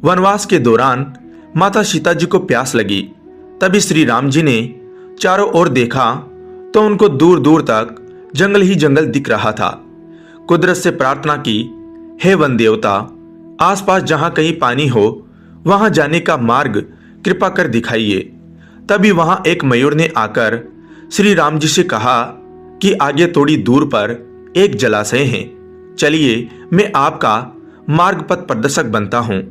वनवास के दौरान माता सीता जी को प्यास लगी। तभी श्री राम जी ने चारों ओर देखा तो उनको दूर दूर तक जंगल ही जंगल दिख रहा था। कुदरत से प्रार्थना की, हे वन देवता, आसपास जहां कहीं पानी हो वहां जाने का मार्ग कृपा कर दिखाइए। तभी वहां एक मयूर ने आकर श्री राम जी से कहा कि आगे थोड़ी दूर पर एक जलाशय है, चलिए मैं आपका मार्ग पथ प्रदर्शक बनता हूं,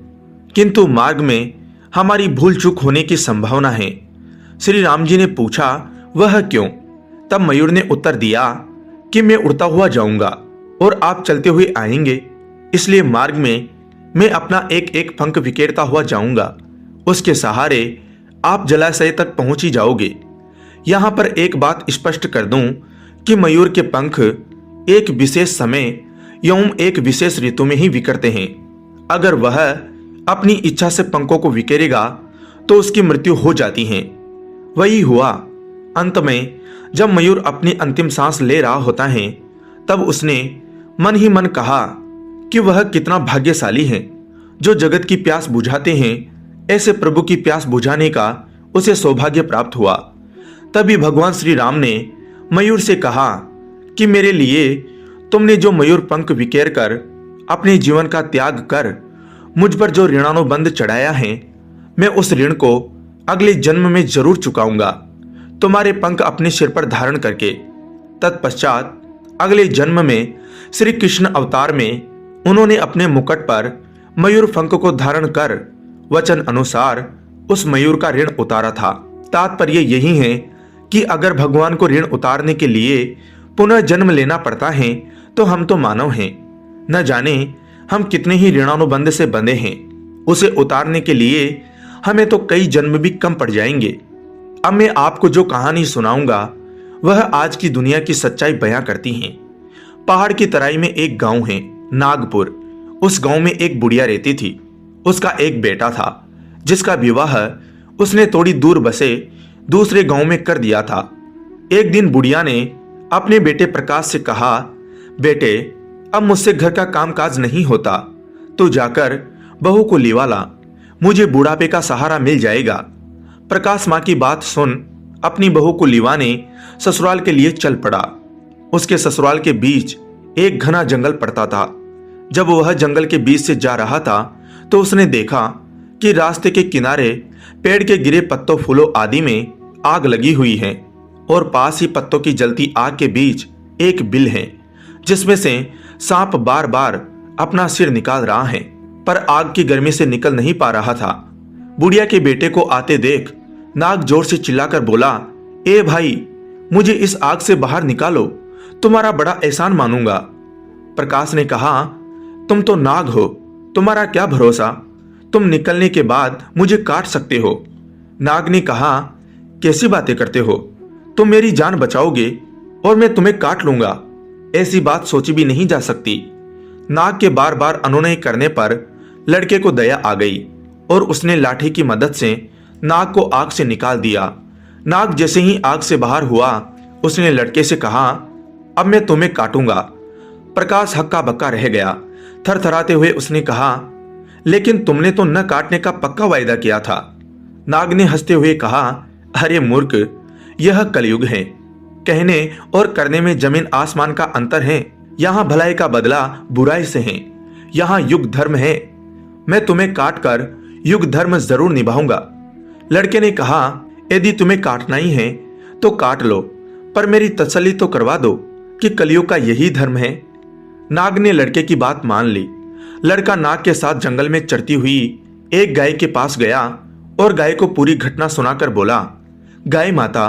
किंतु मार्ग में हमारी भूल चूक होने की संभावना है। श्री राम जी ने पूछा, वह क्यों? तब मयूर ने उत्तर दिया कि मैं उड़ता हुआ जाऊंगा और आप चलते हुए आएंगे, इसलिए मार्ग में मैं अपना एक एक पंख बिखेरता हुआ जाऊंगा। उसके सहारे आप जलाशय तक पहुंच ही जाओगे। यहां पर एक बात स्पष्ट कर दूं कि मयूर के पंख एक विशेष समय एवं एक विशेष ऋतु में ही बिखरते हैं। अगर वह अपनी इच्छा से पंखों को बिखेरेगा तो उसकी मृत्यु हो जाती है। वही हुआ। अंत में जब मयूर अपनी अंतिम सांस ले रहा होता है तब उसने मन ही मन कहा कि वह कितना भाग्यशाली है जो जगत की प्यास बुझाते हैं। ऐसे प्रभु की प्यास बुझाने का उसे सौभाग्य प्राप्त हुआ। तभी भगवान श्री राम ने मयूर से कहा कि मेरे लिए तुमने जो मयूर पंख बिखेर कर अपने जीवन का त्याग कर मुझ पर जो ऋणानुबंध चढ़ाया है, मैं उस ऋण को अगले जन्म में जरूर चुकाऊंगा, तुम्हारे पंख अपने सिर पर धारण करके। तत्पश्चात अगले जन्म में श्री कृष्ण अवतार में उन्होंने अपने मुकुट पर मयूर पंख को धारण कर वचन अनुसार उस मयूर का ऋण उतारा था। तात्पर्य यही है कि अगर भगवान को ऋण उतारने के लिए पुनः जन्म लेना पड़ता है तो हम तो मानव हैं, न जाने हम कितने ही ऋणानुबंध से बंधे हैं। उसे उतारने के लिए हमें तो कई जन्म भी कम पड़ जाएंगे। अब मैं आपको जो कहानी सुनाऊंगा वह आज की दुनिया की सच्चाई बयां करती है। पहाड़ की तराई में एक गांव है, नागपुर। उस गांव में एक बुढ़िया रहती थी। उसका एक बेटा था जिसका विवाह उसने थोड़ी दूर बसे दूसरे गांव में कर दिया था। एक दिन बुढ़िया ने अपने बेटे प्रकाश से कहा, बेटे, अब मुझसे घर का कामकाज नहीं होता, तो जाकर बहू को लिवा ला, मुझे बुढ़ापे का सहारा मिल जाएगा। प्रकाश मां की बात सुन अपनी बहू को लिवाने ससुराल के लिए चल पड़ा। उसके ससुराल के बीच एक घना जंगल पड़ता था। जब वह जंगल के बीच से जा रहा था तो उसने देखा कि रास्ते के किनारे पेड़ के गिरे पत्तों फूलों आदि में आग लगी हुई है और पास ही पत्तों की जलती आग के बीच एक बिल है जिसमें से सांप बार बार अपना सिर निकाल रहा है, पर आग की गर्मी से निकल नहीं पा रहा था। बुढ़िया के बेटे को आते देख नाग जोर से चिल्लाकर बोला, ए भाई, मुझे इस आग से बाहर निकालो, तुम्हारा बड़ा एहसान मानूंगा। प्रकाश ने कहा, तुम तो नाग हो, तुम्हारा क्या भरोसा, तुम निकलने के बाद मुझे काट सकते हो। नाग ने कहा, कैसी बातें करते हो, तुम मेरी जान बचाओगे और मैं तुम्हें काट लूंगा, ऐसी बात सोची भी नहीं जा सकती। नाग के बार बार अनुनय करने पर लड़के को दया आ गई और उसने लाठी की मदद से नाग को आग से निकाल दिया। नाग जैसे ही आग से बाहर हुआ उसने लड़के से कहा, अब मैं तुम्हें काटूंगा। प्रकाश हक्का बक्का रह गया। थरथराते हुए उसने कहा, लेकिन तुमने तो न काटने का पक्का वायदा किया था। नाग ने हंसते हुए कहा, अरे मूर्ख, यह कलयुग है, कहने और करने में जमीन आसमान का अंतर है। यहाँ भलाई का बदला बुराई से है, यहाँ युग धर्म है। मैं तुम्हें काट कर युग धर्म जरूर निभाऊंगा। लड़के ने कहा, यदि तुम्हें काटना ही है तो काट लो, पर मेरी तसल्ली तो करवा दो कि कलयुग का यही धर्म है। नाग ने लड़के की बात मान ली। लड़का नाग के साथ जंगल में चरती हुई एक गाय के पास गया और गाय को पूरी घटना सुनाकर बोला, गाय माता,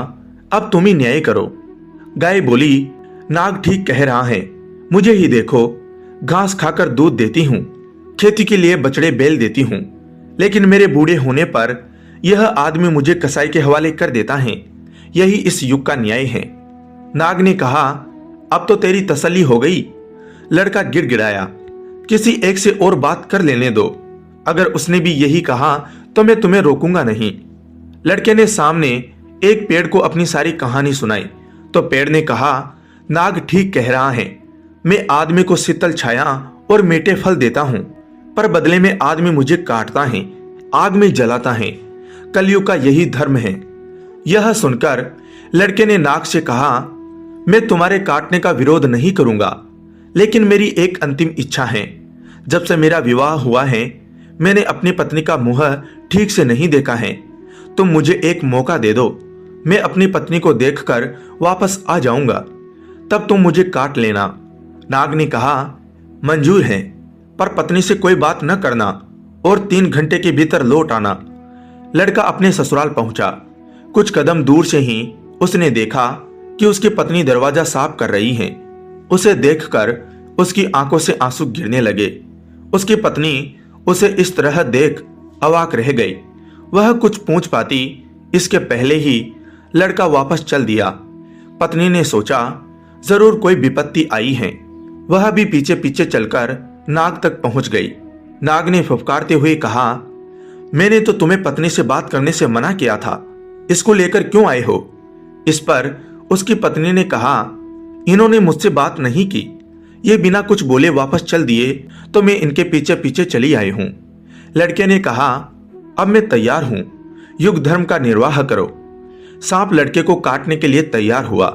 अब तुम ही न्याय करो। गाय बोली, नाग ठीक कह रहा है, मुझे ही देखो, घास खाकर दूध देती हूँ, खेती के लिए बछड़े बैल देती हूँ, लेकिन मेरे बूढ़े होने पर यह आदमी मुझे कसाई के हवाले कर देता है। यही इस युग का न्याय है। नाग ने कहा, अब तो तेरी तसल्ली हो गई। लड़का गिड़गिड़ाया, किसी एक से और बात कर लेने दो, अगर उसने भी यही कहा तो मैं तुम्हें रोकूंगा नहीं। लड़के ने सामने एक पेड़ को अपनी सारी कहानी सुनाई तो पेड़ ने कहा, नाग ठीक कह रहा है, मैं आदमी को शीतल छाया और मीठे फल देता हूँ, पर बदले में आदमी मुझे काटता है, आग में जलाता है। कलयुग का यही धर्म है। यह सुनकर लड़के ने नाग से कहा, मैं तुम्हारे काटने का विरोध नहीं करूंगा, लेकिन मेरी एक अंतिम इच्छा है। जब से मेरा विवाह हुआ है मैंने अपनी पत्नी का मुंह ठीक से नहीं देखा है। तुम मुझे एक मौका दे दो, मैं अपनी पत्नी को देखकर वापस आ जाऊंगा, तब तुम मुझे काट लेना। नाग ने कहा, मंजूर है, पर पत्नी से कोई बात न करना और 3 घंटे के भीतर लौट आना। लड़का अपने ससुराल पहुंचा। कुछ कदम दूर से ही उसने देखा कि उसकी पत्नी दरवाजा साफ कर रही है। उसे देखकर उसकी आंखों से आंसू गिरने लगे। उसकी पत्नी उसे इस तरह देख अवाक रह गई। वह कुछ पूछ पाती इसके पहले ही लड़का वापस चल दिया। पत्नी ने सोचा जरूर कोई विपत्ति आई है। वह भी पीछे पीछे चलकर नाग तक पहुंच गई। नाग ने फुफकारते हुए कहा, मैंने तो तुम्हें पत्नी से बात करने से मना किया था, इसको लेकर क्यों आए हो? इस पर उसकी पत्नी ने कहा, इन्होंने मुझसे बात नहीं की, ये बिना कुछ बोले वापस चल दिए तो मैं इनके पीछे पीछे चली आई हूं। लड़के ने कहा, अब मैं तैयार हूं, युग धर्म का निर्वाह करो। सांप लड़के को काटने के लिए तैयार हुआ।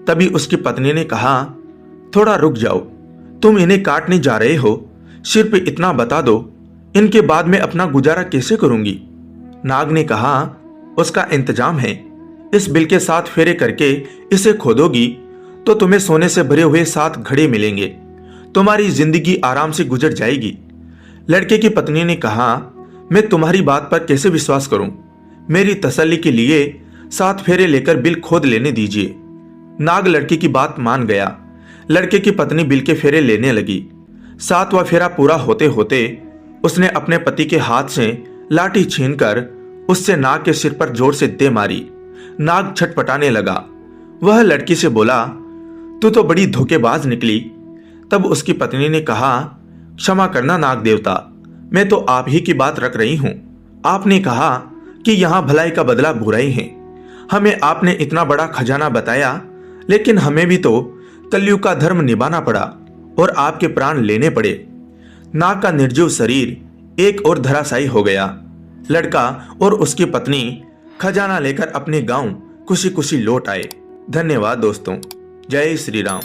तभी उसकी पत्नी ने कहा, थोड़ा रुक जाओ, तुम इन्हें काटने जा रहे हो, सिर्फ इतना बता दो, इनके बाद में अपना गुजारा कैसे करूंगी? नाग ने कहा, उसका इंतजाम है। इस बिल के 7 फेरे करके इसे खोदोगी तो तुम्हें सोने से भरे हुए 7 घड़े मिलेंगे। तुम्हारी जिंदगी आराम से गुजर जाएगी। लड़के की पत्नी ने कहा, मैं तुम्हारी बात पर कैसे विश्वास करूं? मेरी तसल्ली के लिए 7 फेरे लेकर बिल खोद लेने दीजिए। नाग लड़के की बात मान गया। लड़के की पत्नी बिल के फेरे लेने लगी। 7वां फेरा पूरा होते होते उसने अपने पति के हाथ से लाठी छीनकर उससे नाग के सिर पर जोर से दे मारी। नाग छटपटाने लगा। वह लड़की से बोला, तू तो बड़ी धोखेबाज निकली। तब उसकी पत्नी ने कहा, क्षमा करना नाग देवता, मैं तो आप ही की बात रख रही हूं। आपने कहा कि यहां भलाई का बदला बुराई है। हमें आपने इतना बड़ा खजाना बताया, लेकिन हमें भी तो कलयुग का धर्म निभाना पड़ा और आपके प्राण लेने पड़े। नाग का निर्जीव शरीर एक और धराशायी हो गया। लड़का और उसकी पत्नी खजाना लेकर अपने गांव खुशी खुशी लौट आए। धन्यवाद दोस्तों। जय श्री राम।